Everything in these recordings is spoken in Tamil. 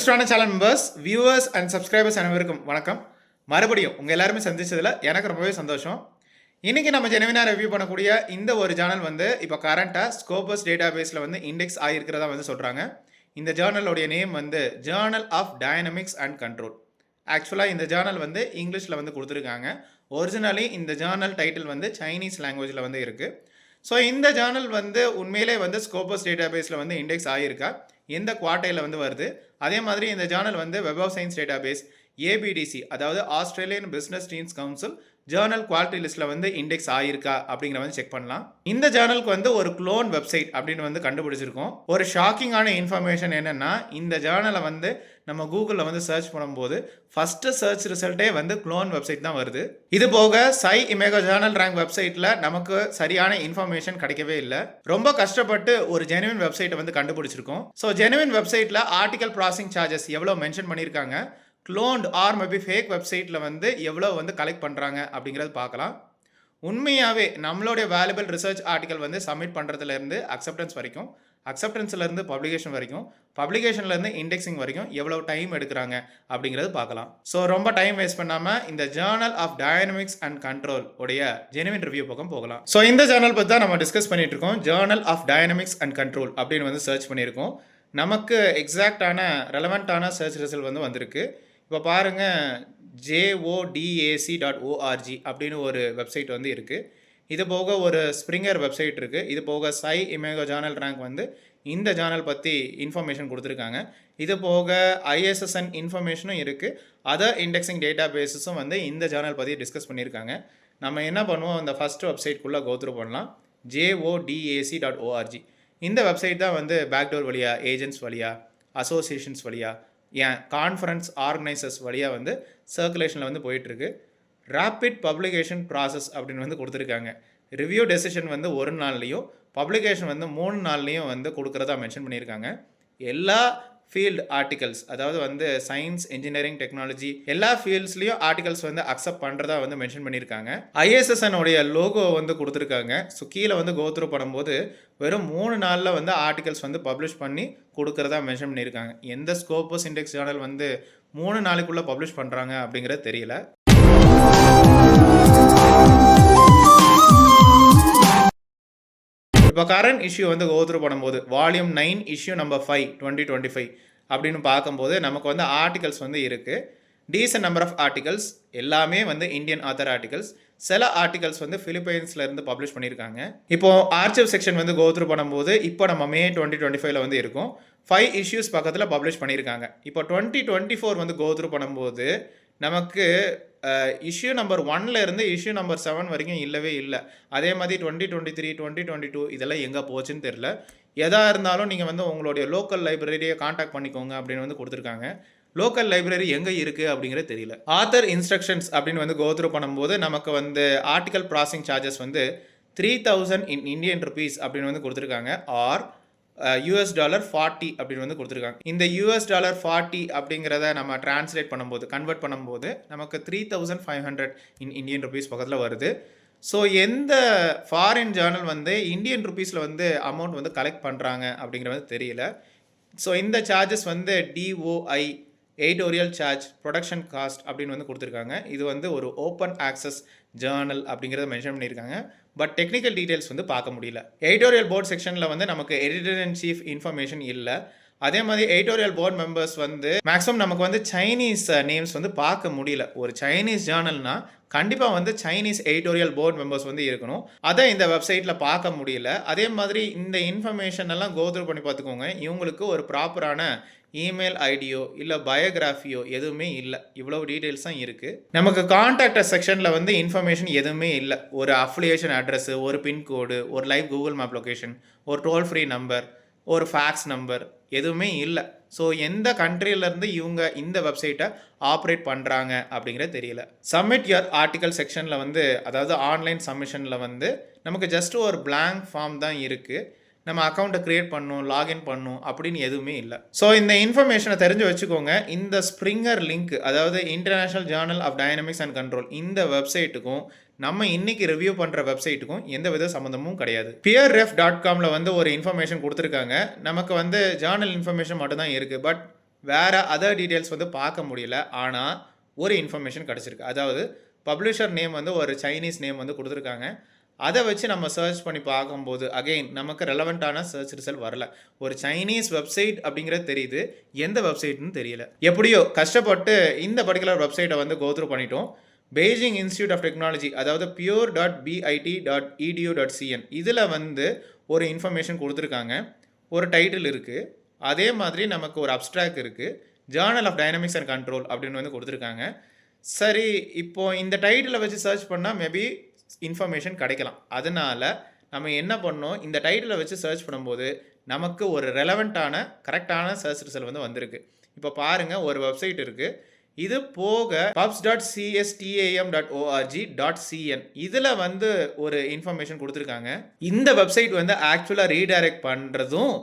ரெக்வஸ்டான channel members, viewers and subscribers அனைவருக்கும் வணக்கம். மறுபடியும் உங்கள் எல்லாருமே சந்திச்சதில் எனக்கு ரொம்பவே சந்தோஷம். இன்றைக்கி நம்ம ஜெனுவினாக ரிவ்யூ பண்ணக்கூடிய இந்த ஒரு ஜேர்னல் வந்து இப்போ கரண்ட்டாக ஸ்கோபஸ் டேட்டா பேஸில் வந்து இண்டெக்ஸ் ஆகிருக்கிறதா வந்து சொல்கிறாங்க. இந்த ஜேர்னலோடைய நேம் வந்து journal of dynamics and control. ஆக்சுவலாக இந்த ஜேர்னல் வந்து இங்கிலீஷில் வந்து கொடுத்துருக்காங்க. ஒரிஜினலி இந்த ஜேர்னல் டைட்டில் வந்து சைனீஸ் லாங்குவேஜில் வந்து இருக்குது. ஸோ இந்த ஜேர்னல் வந்து உண்மையிலே வந்து ஸ்கோபஸ் டேட்டா பேஸில் வந்து இண்டெக்ஸ் ஆகியிருக்கா, எந்த குவார்டையில் வந்து வருது, அதே மாதிரி இந்த ஜேர்னல் வந்து web of science database ABDC, அதாவது Australian business deans council journal quality லிஸ்ட்டில் வந்து இண்டெக்ஸ் ஆகிருக்கா அப்படிங்கிற வந்து செக் பண்ணலாம். இந்த ஜேர்னலுக்கு வந்து ஒரு க்ளோன் வெப்சைட் அப்படின்னு வந்து கண்டுபிடிச்சிருக்கோம். ஒரு ஷாக்கிங்கான இன்ஃபர்மேஷன் என்னென்னா, இந்த ஜேர்னலை வந்து நம்ம கூகுளில் வந்து சர்ச் பண்ணும்போது ஃபஸ்ட்டு சர்ச் ரிசல்ட்டே வந்து க்ளோன் வெப்சைட் தான் வருது. இது போக சை இமேகோ ஜேர்னல் ரேங்க் வெப்சைட்டில் நமக்கு சரியான இன்ஃபர்மேஷன் கிடைக்கவே இல்லை. ரொம்ப கஷ்டப்பட்டு ஒரு ஜெனுவின் வெப்சைட்டை வந்து கண்டுபிடிச்சிருக்கோம். ஸோ ஜெனுவின் வெப்சைட்டில் ஆர்டிகல் ப்ராசஸிங் சார்ஜஸ் எவ்வளோ மென்ஷன் பண்ணியிருக்காங்க, க்ளோன்ட் ஆர் மேபி ஃபேக் வெப்சைட்டில் வந்து எவ்வளோ வந்து கலெக்ட் பண்ணுறாங்க அப்படிங்கிறது பார்க்கலாம். உண்மையாகவே நம்மளுடைய வேல்யூபிள் ரிசர்ச் ஆர்டிக்கல் வந்து சப்மிட் பண்ணுறதுலேருந்து அக்செப்டன்ஸ் வரைக்கும், அக்செப்டன்ஸ்லேருந்து பப்ளிகேஷன் வரைக்கும், பப்ளிகேஷன்லேருந்து இண்டெக்ஸிங் வரைக்கும் எவ்வளோ டைம் எடுக்கிறாங்க அப்படிங்கிறது பார்க்கலாம். ஸோ ரொம்ப டைம் வேஸ்ட் பண்ணாமல் இந்த journal of dynamics and control உடைய ஜெனுவின் ரிவ்யூ பக்கம் போகலாம். ஸோ இந்த ஜேர்னல் பற்றி தான் நம்ம டிஸ்கஸ் பண்ணிட்டு இருக்கோம். Journal of dynamics and control அப்படின்னு வந்து சர்ச் பண்ணியிருக்கோம். நமக்கு எக்ஸாக்டான ரெலவெண்ட்டான சர்ச் ரிசல்ட் வந்து வந்திருக்கு. இப்போ பாருங்கள், jodac.org அப்படின்னு ஒரு வெப்சைட் வந்து இருக்குது. இது போக ஒரு ஸ்ப்ரிங்கர் வெப்சைட் இருக்குது. இது போக சை இமேகோ ஜேர்னல் ரேங்க் வந்து இந்த ஜேர்னல் பற்றி இன்ஃபர்மேஷன் கொடுத்துருக்காங்க. இது போக ISSN இன்ஃபர்மேஷனும் இருக்குது. அதர் இண்டெக்ஸிங் டேட்டா பேஸஸும் வந்து இந்த ஜேர்னல் பற்றி டிஸ்கஸ் பண்ணியிருக்காங்க. நம்ம என்ன பண்ணுவோம், இந்த ஃபஸ்ட் வெப்சைட்குள்ளே கோத்ரூ பண்ணலாம். jodac.org இந்த வெப்சைட் தான் வந்து பேக்டோர் வழியாக, ஏஜென்ட்ஸ் வழியாக, அசோசியேஷன்ஸ் வழியாக, ஏன் கான்ஃபரன்ஸ் ஆர்கனைசர்ஸ் வழியாக வந்து சர்க்குலேஷனில் வந்து போயிட்டுருக்கு. ரேப்பிட் பப்ளிகேஷன் ப்ராசஸ் அப்படின்னு வந்து கொடுத்துருக்காங்க. ரிவ்யூ டெசிஷன் வந்து ஒரு நாள்லேயும், பப்ளிகேஷன் வந்து 3 நாள்லேயும் வந்து கொடுக்குறதா மென்ஷன் பண்ணியிருக்காங்க. எல்லா ஃபீல்டு ஆர்டிகல்ஸ், அதாவது வந்து சயின்ஸ், இன்ஜினியரிங், டெக்னாலஜி எல்லா ஃபீல்ட்ஸ்லேயும் ஆர்டிகல்ஸ் வந்து அக்செப்ட் பண்ணுறதா வந்து மென்ஷன் பண்ணியிருக்காங்க. ISSN உடைய லோகோ வந்து கொடுத்துருக்காங்க. ஸோ கீழே வந்து கோத்ரூ பண்ணும்போது வெறும் 3 நாளில் வந்து ஆர்டிகல்ஸ் வந்து பப்ளிஷ் பண்ணி கொடுக்குறதா மென்ஷன் பண்ணியிருக்காங்க. எந்த ஸ்கோபஸ் இண்டெக்ஸ் ஜேர்னல் வந்து 3 நாளைக்குள்ளே பப்ளிஷ் பண்ணுறாங்க அப்படிங்கிறது தெரியல. இப்போ கரண்ட் இஷ்யூ வந்து கோத்ரூ பண்ணும்போது வால்யூம் 9 இஷ்யூ நம்பர் 5 2025 அப்படின்னு பார்க்கும்போது நமக்கு வந்து ஆர்டிகல்ஸ் வந்து இருக்குது. டீசன்ட் நம்பர் ஆஃப் ஆர்டிகல்ஸ், எல்லாமே வந்து இந்தியன் ஆத்தர் ஆர்டிகல்ஸ். சில ஆர்டிகல்ஸ் வந்து ஃபிலிப்பைன்ஸ்லேருந்து பப்ளிஷ் பண்ணியிருக்காங்க. இப்போது ஆர்ச்சிவ் செக்ஷன் வந்து கோத்ரூ பண்ணும்போது இப்போ நம்ம மே 2025 வந்து இருக்கும். 5 இஷ்யூஸ் பக்கத்தில் பப்ளிஷ் பண்ணியிருக்காங்க. இப்போ 2024 வந்து கோத்ரூ பண்ணும்போது நமக்கு இஷ்யூ நம்பர் 1 இருந்து இஷ்யூ நம்பர் 7 வரைக்கும் இல்லவே இல்லை. அதே மாதிரி 2023, 2022 இதெல்லாம் எங்கே போச்சுன்னு தெரில. எதாக இருந்தாலும் நீங்கள் வந்து உங்களுடைய லோக்கல் லைப்ரரியை காண்டாக்ட் பண்ணிக்கோங்க அப்படின்னு வந்து கொடுத்துருக்காங்க. லோக்கல் லைப்ரரி எங்கே இருக்குது அப்படிங்கிறது தெரியல. ஆத்தர் இன்ஸ்ட்ரக்ஷன்ஸ் அப்படின்னு வந்து கோத்ரூ பண்ணும்போது நமக்கு வந்து ஆர்டிக்கல் ப்ராசஸிங் சார்ஜஸ் வந்து 3000 இன் இந்தியன் ருபீஸ் அப்படின்னு வந்து கொடுத்துருக்காங்க. ஆர் $40 அப்படின்னு வந்து கொடுத்துருக்காங்க. இந்த $40 அப்படிங்கிறத நம்ம டிரான்ஸ்லேட் பண்ணும்போது, கன்வெர்ட் பண்ணும்போது நமக்கு 3500 இன் இந்தியன் ருபீஸ் பக்கத்தில் வருது. ஸோ எந்த ஃபாரின் ஜேர்னல் வந்து இந்தியன் ருபீஸில் வந்து அமௌண்ட் வந்து கலெக்ட் பண்ணுறாங்க அப்படிங்கிறது தெரியல. ஸோ இந்த சார்ஜஸ் வந்து DOI editorial charge production cost அப்படின்னு வந்து கொடுத்துருக்காங்க. இது வந்து ஒரு ஓப்பன் ஆக்சஸ் ஜேர்னல் அப்படிங்கிறத மென்ஷன் பண்ணியிருக்காங்க. பட் டெக்னிக்கல் டீட்டெயில்ஸ் வந்து பார்க்க முடியல. எடிட்டோரியல் போர்ட் செக்ஷனில் வந்து நமக்கு எடிட்டர் இன் சீஃப் இன்ஃபர்மேஷன் இல்லை. அதே மாதிரி எடிட்டோரியல் போர்ட் மெம்பர்ஸ் வந்து மேக்ஸிமம் நமக்கு வந்து சைனீஸ் நேம்ஸ் வந்து பார்க்க முடியல. ஒரு சைனீஸ் ஜேர்னல்னா கண்டிப்பாக வந்து சைனீஸ் எடிட்டோரியல் போர்ட் மெம்பர்ஸ் வந்து இருக்கணும். அதை இந்த வெப்சைட்டில் பார்க்க முடியல. அதே மாதிரி இந்த இன்ஃபர்மேஷன் எல்லாம் கோத்ரூ பண்ணி பார்த்துக்கோங்க. இவங்களுக்கு ஒரு ப்ராப்பரான இமெயில் ஐடியோ இல்லை பயோகிராஃபியோ எதுவுமே இல்லை. இவ்வளவு டீட்டெயில்ஸ் தான் இருக்குது. நமக்கு கான்டாக்ட் செக்ஷனில் வந்து இன்ஃபர்மேஷன் எதுவுமே இல்லை. ஒரு அஃபிலியேஷன் அட்ரஸ், ஒரு பின்கோடு, ஒரு லைவ் கூகுள் மேப் லொக்கேஷன், ஒரு டோல் ஃப்ரீ நம்பர், ஒரு ஃபேக்ஸ் நம்பர் எதுவுமே இல்லை. ஸோ எந்த கண்ட்ரியிலேருந்து இவங்க இந்த வெப்சைட்டை ஆப்ரேட் பண்ணுறாங்க அப்படிங்கிறது தெரியல. சப்மிட் யுவர் ஆர்டிக்கல் செக்ஷனில் வந்து, அதாவது ஆன்லைன் சப்மிஷனில் வந்து நமக்கு ஜஸ்ட் ஒரு பிளாங்க் ஃபார்ம் தான் இருக்குது. நம்ம அக்கௌண்ட்டை க்ரியேட் பண்ணணும், லாகின் பண்ணணும் அப்படின்னு எதுவுமே இல்லை. ஸோ இந்த இன்ஃபர்மேஷனை தெரிஞ்சு வச்சுக்கோங்க. இந்த ஸ்ப்ரிங்கர் லிங்க், அதாவது international journal of dynamics and control, இந்த வெப்சைட்டுக்கும் நம்ம இன்னைக்கு ரிவ்யூ பண்ணுற வெப்சைட்டுக்கும் எந்த வித சம்மந்தமும் கிடையாது. peerref.comல வந்து ஒரு இன்ஃபர்மேஷன் கொடுத்துருக்காங்க. நமக்கு வந்து ஜேர்னல் இன்ஃபர்மேஷன் மட்டும் தான் இருக்குது. பட் வேறு அதர் டீட்டெயில்ஸ் வந்து பார்க்க முடியல. ஆனால் ஒரு இன்ஃபர்மேஷன் கிடச்சிருக்கு. அதாவது பப்ளிஷர் நேம் வந்து ஒரு சைனீஸ் நேம் வந்து கொடுத்துருக்காங்க. அதை வச்சு நம்ம சர்ச் பண்ணி பார்க்கும்போது அகெயின் நமக்கு ரெலவெண்ட்டான சர்ச் ரிசல்ட் வரல. ஒரு சைனீஸ் வெப்சைட் அப்படிங்கிறது தெரியுது, எந்த வெப்சைட்னு தெரியல. எப்படியோ கஷ்டப்பட்டு இந்த பர்டிகுலர் வெப்சைட்டை வந்து கோத்ரூ பண்ணிட்டோம். பெய்ஜிங் இன்ஸ்டியூட் ஆஃப் டெக்னாலஜி, அதாவது pure.bit.edu.cn, இதில் வந்து ஒரு இன்ஃபர்மேஷன் கொடுத்துருக்காங்க. ஒரு டைட்டில் இருக்குது, அதே மாதிரி நமக்கு ஒரு அப்ஸ்ட்ராக்ட் இருக்குது, journal of dynamics and control அப்படின்னு வந்து கொடுத்துருக்காங்க. சரி, இப்போது இந்த டைட்டிலை வச்சு சர்ச் பண்ணால் மேபி இன்ஃபர்மேஷன் கிடைக்கலாம். அதனால் நம்ம என்ன பண்ணோம், இந்த டைட்டிலை வச்சு சர்ச் பண்ணும்போது நமக்கு ஒரு ரெலவெண்ட்டான கரெக்டான சர்ச் ரிசல்ட் வந்து வந்திருக்கு. இப்போ பாருங்கள், ஒரு வெப்சைட் இருக்குது. இது போக pubs.cstam.org.cn இதில் வந்து ஒரு இன்ஃபர்மேஷன் கொடுத்துருக்காங்க. இந்த வெப்சைட் வந்து ஆக்சுவலாக ரீடைரக்ட் பண்ணுறதும்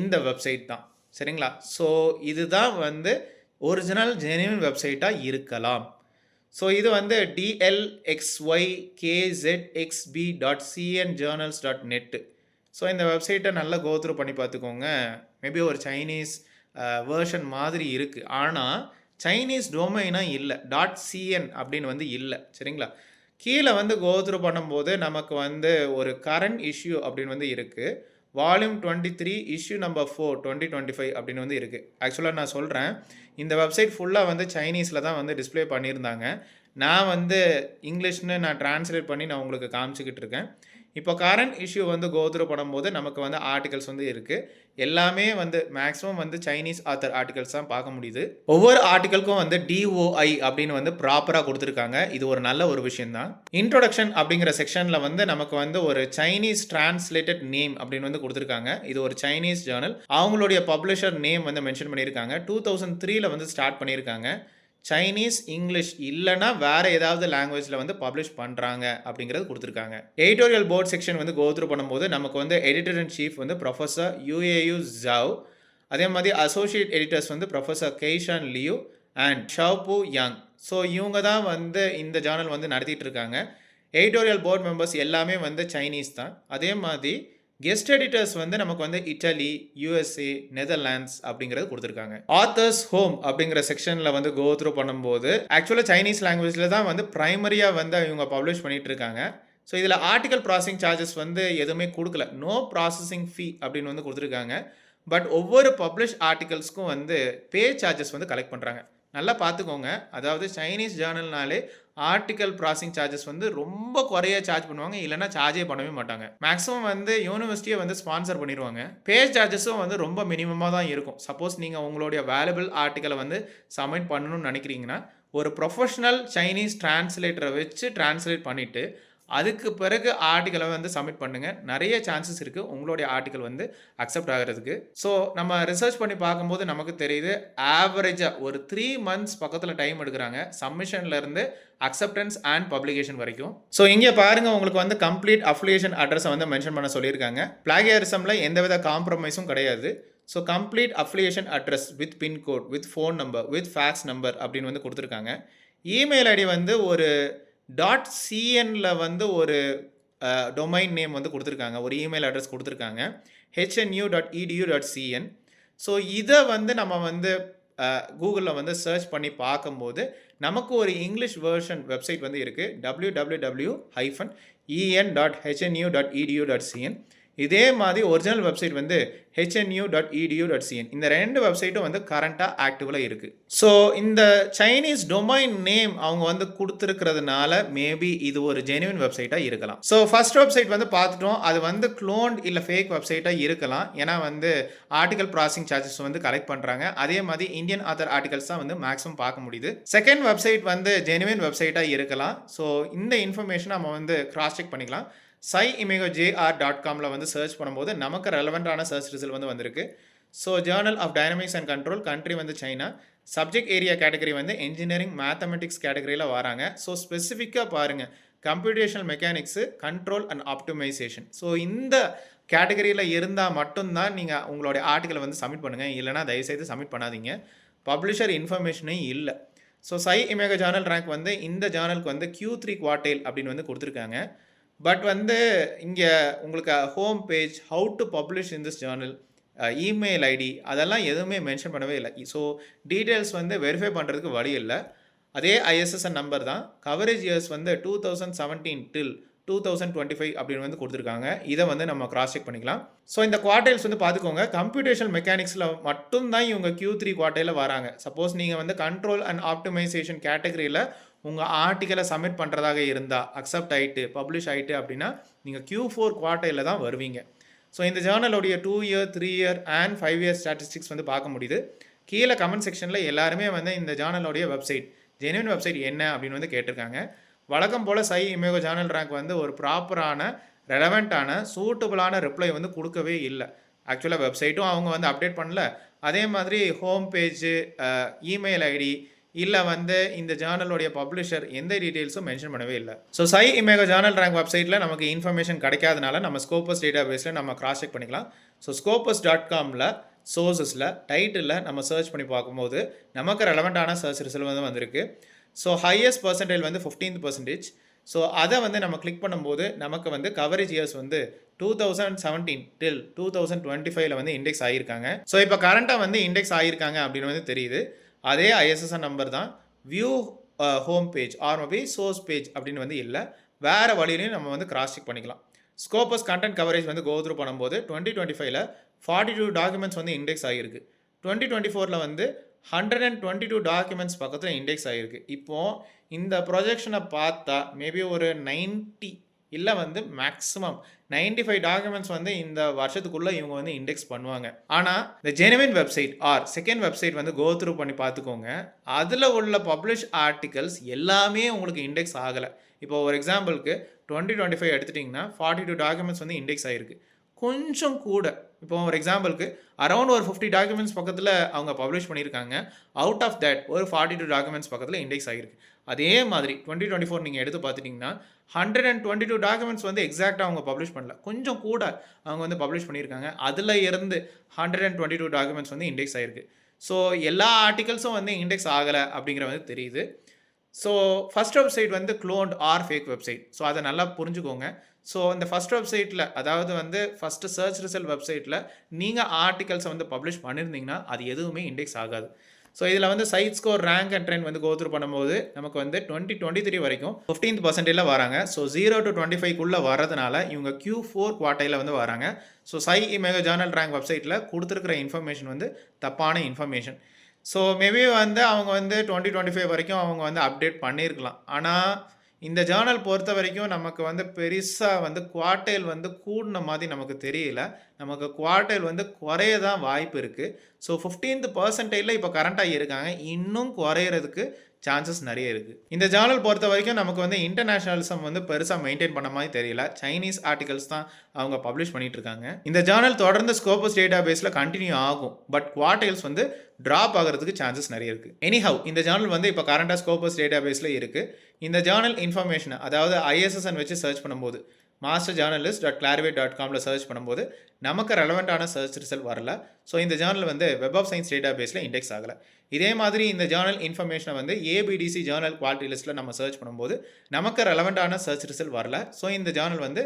இந்த வெப்சைட் தான். சரிங்களா? ஸோ இதுதான் வந்து ஒரிஜினல் ஜென்யூன் வெப்சைட்டாக இருக்கலாம். ஸோ இது வந்து dlxykzxb.cnjournals.net. ஸோ இந்த வெப்சைட்டை நல்லா கோத்ரூ பண்ணி பார்த்துக்கோங்க. மேபி ஒரு சைனீஸ் வேர்ஷன் மாதிரி இருக்குது, ஆனால் சைனீஸ் டொமைனாக இல்லை, .cn அப்படின்னு வந்து இல்லை. சரிங்களா? கீழே வந்து கோத்ரூ பண்ணும்போது நமக்கு வந்து ஒரு கரண்ட் இஷ்யூ அப்படின்னு வந்து இருக்குது. வால்யூம் 23 இஷ்யூ நம்பர் 4 2025 அப்படின்னு வந்து இருக்குது. ஆக்சுவலாக நான் சொல்கிறேன், இந்த வெப்சைட் ஃபுல்லாக வந்து சைனீஸில் தான் வந்து டிஸ்பிளே பண்ணியிருந்தாங்க. நான் வந்து இங்கிலீஷ்னு நான் ட்ரான்ஸ்லேட் பண்ணி நான் உங்களுக்கு காமிச்சிக்கிட்டு இருக்கேன். இப்போ கரண்ட் இஷ்யூ வந்து கோத்ரூ பண்ணும்போது நமக்கு வந்து ஆர்டிகல்ஸ் வந்து இருக்குது. எல்லாமே வந்து மேக்ஸிமம் வந்து சைனீஸ் ஆத்தர் ஆர்டிகல்ஸ் தான் பார்க்க முடியுது. ஒவ்வொரு ஆர்டிகலுக்கும் வந்து DOI அப்படின்னு வந்து ப்ராப்பராக கொடுத்துருக்காங்க. இது ஒரு நல்ல ஒரு விஷயம்தான். இன்ட்ரோடக்ஷன் அப்படிங்கிற செக்ஷனில் வந்து நமக்கு வந்து ஒரு சைனீஸ் டிரான்ஸ்லேட்டட் நேம் அப்படின்னு வந்து கொடுத்துருக்காங்க. இது ஒரு சைனீஸ் ஜேர்னல். அவங்களுடைய பப்ளிஷர் நேம் வந்து மென்ஷன் பண்ணியிருக்காங்க. 2003 வந்து ஸ்டார்ட் பண்ணியிருக்காங்க. சைனீஸ், இங்கிலீஷ் இல்லைனா வேறு ஏதாவது லாங்குவேஜில் வந்து பப்ளிஷ் பண்ணுறாங்க அப்படிங்கிறது கொடுத்துருக்காங்க. எடிட்டோரியல் போர்ட் செக்ஷன் வந்து கோத்ரூ பண்ணும்போது நமக்கு வந்து எடிட்டர் இன் சீஃப் வந்து ப்ரொஃபஸர் UAU ஜாவ், அதே மாதிரி அசோசியேட் எடிட்டர்ஸ் வந்து professor Kaishan Liu and Shaobo Yang. So இவங்க தான் வந்து இந்த ஜேர்னல் வந்து நடத்திட்டு இருக்காங்க. எடிட்டோரியல் போர்ட் மெம்பர்ஸ் எல்லாமே வந்து சைனீஸ் தான். அதே மாதிரி கெஸ்ட் எடிட்டர்ஸ் வந்து நமக்கு வந்து இட்டலி, USA, நெதர்லாண்ட்ஸ் அப்படிங்கிறது கொடுத்துருக்காங்க. ஆத்தர்ஸ் ஹோம் அப்படிங்கிற செக்ஷனில் வந்து கோத்ரூ பண்ணும்போது ஆக்சுவலாக சைனீஸ் லாங்குவேஜில் தான் வந்து ப்ரைமரியாக வந்து இவங்க பப்ளிஷ் பண்ணிகிட்டு இருக்காங்க. ஸோ இதில் ஆர்டிகல் ப்ராசஸிங் சார்ஜஸ் வந்து எதுவுமே கொடுக்கல, நோ ப்ராசஸிங் ஃபீ அப்படின்னு வந்து கொடுத்துருக்காங்க. பட் ஒவ்வொரு பப்ளிஷ் ஆர்டிகல்ஸ்க்கும் வந்து பே சார்ஜஸ் வந்து கலெக்ட் பண்ணுறாங்க. நல்லா பார்த்துக்கோங்க. அதாவது சைனீஸ் ஜேர்னல்னாலே ஆர்டிக்கல் ப்ராசஸிங் சார்ஜஸ் வந்து ரொம்ப குறைய சார்ஜ் பண்ணுவாங்க, இல்லைனா சார்ஜே பண்ணவே மாட்டாங்க. மேக்ஸிமம் வந்து யூனிவர்சிட்டியை வந்து ஸ்பான்சர் பண்ணிடுவாங்க. பேஜ் சார்ஜஸும் வந்து ரொம்ப மினிமமாக தான் இருக்கும். சப்போஸ் நீங்கள் உங்களுடைய வேல்யூபிள் ஆர்டிக்கலை வந்து சப்மிட் பண்ணணும்னு நினைக்கிறீங்கன்னா ஒரு ப்ரொஃபஷனல் சைனீஸ் டிரான்ஸ்லேட்டரை வச்சு டிரான்ஸ்லேட் பண்ணிவிட்டு அதுக்கு பிறகு ஆர்டிக்கலை வந்து சப்மிட் பண்ணுங்கள். நிறைய சான்சஸ் இருக்குது உங்களுடைய ஆர்டிக்கல் வந்து அக்செப்ட் ஆகிறதுக்கு. ஸோ நம்ம ரிசர்ச் பண்ணி பார்க்கும்போது நமக்கு தெரியுது, ஆவரேஜாக ஒரு 3 months பக்கத்தில் டைம் எடுக்கிறாங்க சப்மிஷன்லேருந்து அக்செப்டன்ஸ் அண்ட் பப்ளிகேஷன் வரைக்கும். ஸோ இங்கே பாருங்கள், உங்களுக்கு வந்து கம்ப்ளீட் அஃபிலியேஷன் அட்ரஸை வந்து மென்ஷன் பண்ண சொல்லியிருக்காங்க. பிளாகியாரிசமில் எந்தவித காம்ப்ரமைஸும் கிடையாது. So complete affiliation address with pin code, with phone number, with fax number அப்படின்னு வந்து கொடுத்துருக்காங்க. இமெயில் ஐடி வந்து ஒரு .cnல வந்து ஒரு டொமைன் நேம் வந்து கொடுத்துருக்காங்க, ஒரு இமெயில் அட்ரஸ் கொடுத்துருக்காங்க, hnu.edu.cn. ஸோ இதை வந்து நம்ம வந்து கூகுளில் வந்து சர்ச் பண்ணி பார்க்கும்போது நமக்கு ஒரு இங்கிலீஷ் வேர்ஷன் வெப்சைட் வந்து இருக்குது, www-en.hnu.edu.cn. இதே மாதிரி ஒரிஜினல் வெப்சைட் வந்து hnu.edu.cn. இந்த ரெண்டு வெப்சைட்டும் வந்து கரண்ட்டாக ஆக்டிவில் இருக்குது. ஸோ இந்த சைனீஸ் டொமைன் நேம் அவங்க வந்து கொடுத்துருக்கிறதுனால மேபி இது ஒரு ஜென்யூன் வெப்சைட்டாக இருக்கலாம். ஸோ ஃபர்ஸ்ட் வெப்சைட் வந்து பார்த்துட்டோம், அது வந்து க்ளோன்ட் இல்லை ஃபேக் வெப்சைட்டாக இருக்கலாம். ஏன்னா வந்து ஆர்டிகல் ப்ராசஸிங் சார்ஜஸ் வந்து கலெக்ட் பண்ணுறாங்க. அதே மாதிரி இந்தியன் ஆத்தர் ஆர்டிகல்ஸ் தான் வந்து மேக்ஸிமம் பார்க்க முடியுது. செகண்ட் வெப்சைட் வந்து ஜென்யூன் வெப்சைட்டாக இருக்கலாம். ஸோ இந்த இன்ஃபர்மேஷன் நம்ம வந்து கிராஸ் செக் பண்ணிக்கலாம். sciimagojr.comல வந்து சர்ச் பண்ணும்போது நமக்கு ரெலவெண்ட்டான சர்ச் ரிசல்ட் வந்து வந்திருக்கு. So journal of dynamics and control, country வந்து சைனா, சப்ஜெக்ட் ஏரியா கேட்டகரி வந்து இன்ஜினியரிங் மேத்தமெட்டிக்ஸ் கேட்டகரியில் வராங்க. ஸோ ஸ்பெசிஃபிக்காக பாருங்கள், computational mechanics, control and optimisation. So இந்த கேட்டகரியில் இருந்தால் மட்டும்தான் நீங்கள் உங்களுடைய ஆர்டிக்கலை வந்து சப்மிட் பண்ணுங்கள், இல்லைனா தயவுசெய்து சப்மிட் பண்ணாதீங்க. பப்ளிஷர் இன்ஃபர்மேஷனே இல்லை. ஸோ sciimage ஜேர்னல் ரேங்க் வந்து இந்த ஜேர்னலுக்கு வந்து Q3 குவார்டைல் அப்படின்னு வந்து கொடுத்துருக்காங்க. பட் வந்து இங்கே உங்களுக்கு home page, how to publish in this journal, email ID அதெல்லாம் எதுவுமே மென்ஷன் பண்ணவே இல்லை. ஸோ டீட்டெயில்ஸ் வந்து வெரிஃபை பண்ணுறதுக்கு வழி இல்லை. அதே ISSN நம்பர் தான். கவரேஜ் இயர்ஸ் வந்து 2017 till 2025 அப்படின்னு வந்து கொடுத்துருக்காங்க. இதை வந்து நம்ம கிராஸ் செக் பண்ணிக்கலாம். ஸோ இந்த குவார்டைல்ஸ் வந்து பார்த்துக்கோங்க. கம்ப்யூட்டேஷனல் மெக்கானிக்ஸில் மட்டும்தான் இவங்க Q3 குவார்டைலில் வராங்க. சப்போஸ் நீங்கள் வந்து கண்ட்ரோல் அண்ட் ஆப்டிமைசேஷன் கேட்டகரியில் உங்கள் ஆர்டிக்கலை சப்மிட் பண்ணுறதாக இருந்தால் அக்செப்ட் ஆகிட்டு பப்ளிஷ் ஆகிட்டு அப்படின்னா நீங்கள் Q4 குவார்டைலில் தான் வருவீங்க. ஸோ இந்த ஜேர்னலுடைய 2 year 3 year and 5 year statistics வந்து பார்க்க முடியுது. கீழே கமெண்ட் செக்ஷனில் எல்லாருமே வந்து இந்த ஜேர்னலுடைய வெப்சைட் ஜெனுவின் வெப்சைட் என்ன அப்படின்னு வந்து கேட்டிருக்காங்க. வழக்கம் போல் சை இமேகோ ஜேர்னல் ரேங்க் வந்து ஒரு ப்ராப்பரான ரெலவெண்ட்டான சூட்டபுளான ரிப்ளை வந்து கொடுக்கவே இல்லை. ஆக்சுவலாக வெப்சைட்டும் அவங்க வந்து அப்டேட் பண்ணல. அதே மாதிரி ஹோம் பேஜு, இமெயில் ஐடி இல்லை வந்து இந்த ஜேர்னலுடைய பப்ளிஷர் எந்த டீட்டெயில்ஸும் மென்ஷன் பண்ணவே இல்லை. ஸோ சை இமேகோ ஜேர்னல் ரேங்க் வெப்சைட்டில் நமக்கு இன்ஃபர்மேஷன் கிடைக்காதனால நம்ம ஸ்கோபஸ் டேட்டா பேஸில் நம்ம கிராஸ் செக் பண்ணிக்கலாம். ஸோ scopus.comல சோர்ஸஸில் டைட்டிலில் நம்ம சர்ச் பண்ணி பார்க்கும்போது நமக்கு ரெலவெண்ட்டான சர்ச் ரிசல்ட் வந்து வந்திருக்கு. ஸோ ஹையஸ்ட் பர்சன்டேஜ் வந்து 15%. ஸோ அதை வந்து நம்ம கிளிக் பண்ணும்போது நமக்கு வந்து கவரேஜ் இயர்ஸ் வந்து 2017 till 2025 வந்து இண்டெக்ஸ் ஆகியிருக்காங்க. ஸோ இப்போ கரண்ட்டாக வந்து இண்டெக்ஸ் ஆகியிருக்காங்க அப்படின்னு வந்து தெரியுது. அதே ISSN நம்பர் தான். View home page or maybe source page அப்படின்னு வந்து இல்லை. வேறு வழியிலையும் நம்ம வந்து கிராஸ் செக் பண்ணிக்கலாம். ஸ்கோபஸ் கண்டென்ட் கவரேஜ் வந்து கோத்ரூ பண்ணும்போது 2025 42 டாக்குமெண்ட்ஸ் வந்து இண்டெக்ஸ் ஆகிருக்கு. 2024 வந்து 122 டாக்குமெண்ட்ஸ் பக்கத்தில் இண்டெக்ஸ் ஆகிருக்கு. இப்போது இந்த ப்ரொஜெக்ஷனை பார்த்தா மேபி ஒரு 90 இல்லை வந்து மேக்ஸிமம் 95 டாக்குமெண்ட்ஸ் வந்து இந்த வருஷத்துக்குள்ளே இவங்க வந்து இண்டெக்ஸ் பண்ணுவாங்க. ஆனால் இந்த genuine website R second website வந்து கோத்ரூ பண்ணி பார்த்துக்கோங்க. அதில் உள்ள பப்ளிஷ் ஆர்டிகல்ஸ் எல்லாமே உங்களுக்கு இண்டெக்ஸ் ஆகலை. இப்போ ஒரு எக்ஸாம்பிளுக்கு 2025 எடுத்துட்டிங்கன்னா 42 டாக்குமெண்ட்ஸ் வந்து இண்டெக்ஸ் ஆகிருக்கு. கொஞ்சம் கூட இப்போ ஒரு எக்ஸாம்பிளுக்கு அரௌண்ட் ஒரு 50 டாக்குமெண்ட்ஸ் பக்கத்தில் அவங்க பப்ளிஷ் பண்ணியிருக்காங்க. அவுட் ஆஃப் தட் ஒரு 42 டாக்குமெண்ட்ஸ் பக்கத்தில் இண்டெக்ஸ் ஆகிருக்கு. அதே மாதிரி 2024 நீங்கள் எடுத்து பார்த்துட்டிங்கன்னா 122 டாக்குமெண்ட்ஸ் வந்து எக்ஸாக்டாக அவங்க பப்ளிஷ் பண்ணல. கொஞ்சம் கூட அவங்க வந்து பப்ளிஷ் பண்ணியிருக்காங்க. அதில் இருந்து 122 டாக்குமெண்ட்ஸ் வந்து இண்டெக்ஸ் ஆகிருக்கு. ஸோ எல்லா ஆர்டிகல்ஸும் வந்து இண்டெக்ஸ் ஆகலை அப்படிங்கிற வந்து தெரியுது. ஸோ ஃபஸ்ட் வெப்சைட் வந்து cloned R fake website. So அதை நல்லா புரிஞ்சுக்கோங்க. ஸோ இந்த ஃபஸ்ட் வெப்சைட்டில் அதாவது வந்து ஃபஸ்ட்டு சர்ச் ரிசல்ட் வெப்சைட்டில் நீங்கள் ஆர்டிகல்ஸை வந்து பப்ளிஷ் பண்ணியிருந்தீங்கன்னா அது எதுவுமே இண்டெக்ஸ் ஆகாது. ஸோ இதில் வந்து cite score rank and trend வந்து கோத்ரூ பண்ணும்போது நமக்கு வந்து 2023 வரைக்கும் 15% வராங்க. ஸோ 0 to 25 வரதுனால இவங்க Q4 குவார்டைலில் வந்து வராங்க. ஸோ சை இமேகோ ஜேர்னல் ரேங்க் வெப்சைட்டில் கொடுத்துருக்கிற இன்ஃபர்மேஷன் வந்து தப்பான இன்ஃபர்மேஷன். ஸோ மேபி வந்து அவங்க வந்து 2025 வரைக்கும் அவங்க வந்து அப்டேட் பண்ணியிருக்கலாம். ஆனால் இந்த ஜேர்னல் பொறுத்த வரைக்கும் நமக்கு வந்து பெருசாக வந்து குவார்டைல் வந்து கூடின மாதிரி நமக்கு தெரியல. நமக்கு குவார்டைல் வந்து குறைய தான் வாய்ப்பு இருக்குது. ஸோ 15% இப்போ கரண்ட்டாக இருக்காங்க. இன்னும் குறையிறதுக்கு சான்சஸ் நிறைய இருக்குது. இந்த ஜேர்னல் பொறுத்த வரைக்கும் நமக்கு வந்து இன்டர்நேஷனலிசம் வந்து பெருசாக மெயின்டைன் பண்ண மாதிரி தெரியல. சைனீஸ் ஆர்டிகல்ஸ் தான் அவங்க பப்ளிஷ் பண்ணிட்டு இருக்காங்க. இந்த ஜேர்னல் தொடர்ந்து ஸ்கோபஸ் டேட்டா பேஸில் கண்டினியூ ஆகும். பட் குவார்டைல்ஸ் வந்து ட்ராப் ஆகிறதுக்கு சான்சஸ் நிறைய இருக்குது. எனிஹவ் இந்த ஜேர்னல் வந்து இப்போ கரண்டாக ஸ்கோபஸ் டேட்டா பேஸில் இருக்குது. இந்த ஜேர்னல் இன்ஃபர்மேஷனை அதாவது ISSN வச்சு சர்ச் பண்ணும்போது masterjournalist.clarivate.comல சர்ச் பண்ணும்போது நமக்கு ரெலவெண்ட்டான சர்ச் ரிசல்ட் வரல. ஸோ இந்த ஜேர்னல் வந்து வெப் ஆஃப் சயின்ஸ் டேட்டா பேஸில் இண்டெக்ஸ் ஆகலை. இதே மாதிரி இந்த ஜேர்னல் இன்ஃபர்மேஷனை வந்து ABDC ஜேர்னல் குவாலிட்டி லிஸ்ட்டில் நம்ம சர்ச் பண்ணும்போது நமக்கு ரெலவெண்ட்டான சர்ச் ரிசல்ட் வரல. ஸோ இந்த ஜேர்னல் வந்து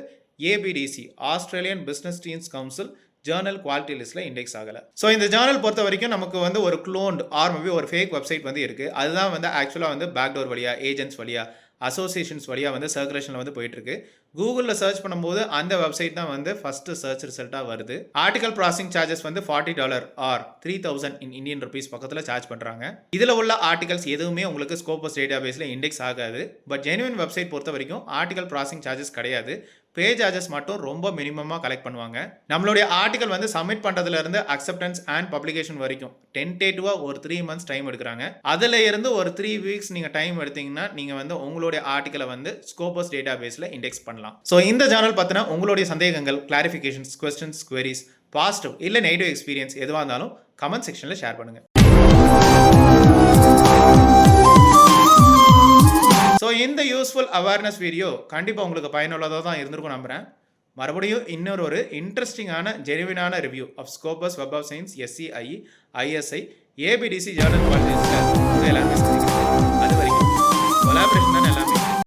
ABDC Australian business deans council journal quality லிஸ்ட்டில் இண்டெக்ஸ் ஆகலை. ஸோ இந்த ஜேர்னல் பொறுத்த வரைக்கும் நமக்கு வந்து ஒரு க்ளோன்ட் ஆர் மேபி ஒரு ஃபேக் வெப்சைட் வந்து இருக்குது. அதுதான் வந்து ஆக்சுவலாக வந்து பேக்டோர் வழியாக ஏஜென்ட்ஸ் வழியாக அசோசியேஷன்ஸ் வழியாக வந்து சர்க்குலேஷனில் வந்து போயிட்டுருக்கு. கூகுளில் சர்ச் பண்ணும்போது அந்த வெப்சைட் தான் வந்து ஃபஸ்ட்டு சர்ச் ரிசல்ட்டாக வருது. ஆர்டிகல் ப்ராசஸிங் சார்ஜஸ் வந்து $40 ஆர் 3000 இன் இந்தியன் ருபீஸ் பக்கத்தில் சார்ஜ் பண்ணுறாங்க. இதில் உள்ள ஆர்டிகல்ஸ் எதுவுமே உங்களுக்கு ஸ்கோபஸ் டேட்டா பேஸில் இண்டெக்ஸ் ஆகாது. பட் ஜெனுவின் வெப்சைட் பொறுத்த வரைக்கும் ஆர்டிகல் ப்ராசஸிங் சார்ஜஸ் கிடையாது. பே சார்ஜஸ் மட்டும் ரொம்ப மினிமமாக கலெக்ட் பண்ணுவாங்க. நம்மளுடைய ஆர்டிகல் வந்து சப்மிட் பண்ணுறதுலேருந்து அக்செப்டன்ஸ் அண்ட் பப்ளிகேஷன் வரைக்கும் டென்டேட்டிவாக ஒரு 3 months டைம் எடுக்கிறாங்க. அதில் இருந்து ஒரு 3 weeks நீங்கள் டைம் எடுத்தீங்கன்னா நீங்கள் வந்து உங்களுடைய ஆர்டிகலை வந்து ஸ்கோபஸ் டேட்டா பேஸில் இண்டெக்ஸ் பண்ணலாம். ஸோ இந்த ஜேர்னல் பற்றின உங்களுடைய சந்தேகங்கள், கிளாரிஃபிகேஷன்ஸ், கொஸ்டின்ஸ், குவரிஸ், பாசிட்டிவ் இல்லை நெகட்டிவ் எக்ஸ்பீரியன்ஸ் எதுவாக இருந்தாலும் கமெண்ட் செக்ஷனில் ஷேர் பண்ணுங்கள். ஸோ இந்த யூஸ்ஃபுல் அவேர்னஸ் வீடியோ கண்டிப்பாக உங்களுக்கு பயனுள்ளதாக தான் இருந்திருக்கும் நம்புகிறேன். மறுபடியும் இன்னொரு இன்ட்ரெஸ்டிங்கான ஜெனுவினான review of Scopus web of science SCIE ISI ABDC journal quality லிஸ்ட்டில் எல்லாமே அது வரைக்கும் கொலாபரேஷன்